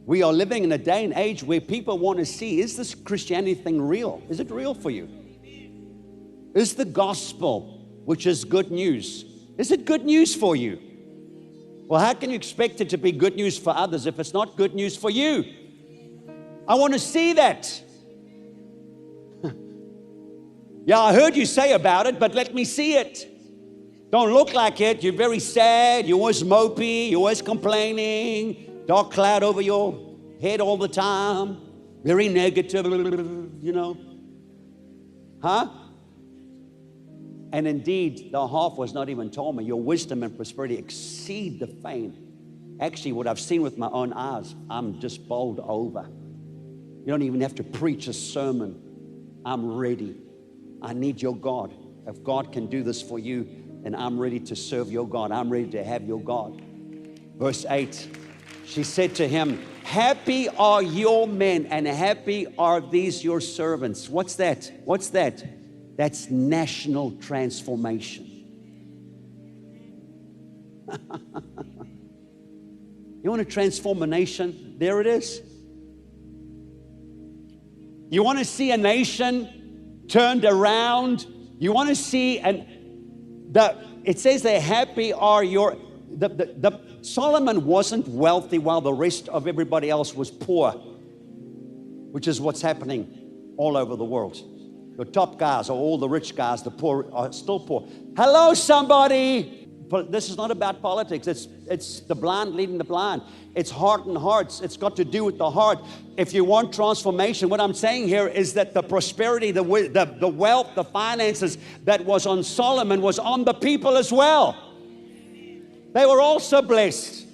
We are living in a day and age where people want to see, is this Christianity thing real? Is it real for you? Is the gospel, which is good news, is it good news for you? Well, how can you expect it to be good news for others if it's not good news for you? I want to see that. Yeah, I heard you say about it, but let me see it. Don't look like it. You're very sad. You're always mopey. You're always complaining. Dark cloud over your head all the time. Very negative, you know. Huh? And indeed, the half was not even told me. Your wisdom and prosperity exceed the fame. Actually, what I've seen with my own eyes, I'm just bowled over. You don't even have to preach a sermon. I'm ready. I need your God. If God can do this for you, then I'm ready to serve your God. I'm ready to have your God. Verse 8, she said to him, happy are your men and happy are these your servants. What's that? What's that? That's national transformation. You want to transform a nation? There it is. You want to see a nation turned around? You want to see, it says they're happy are your, Solomon wasn't wealthy while the rest of everybody else was poor, which is what's happening all over the world. The top guys are all the rich guys, the poor are still poor. Hello, somebody. But this is not about politics. It's the blind leading the blind. It's heart and hearts. It's got to do with the heart. If you want transformation, what I'm saying here is that the prosperity, the wealth, the finances that was on Solomon was on the people as well. They were also blessed.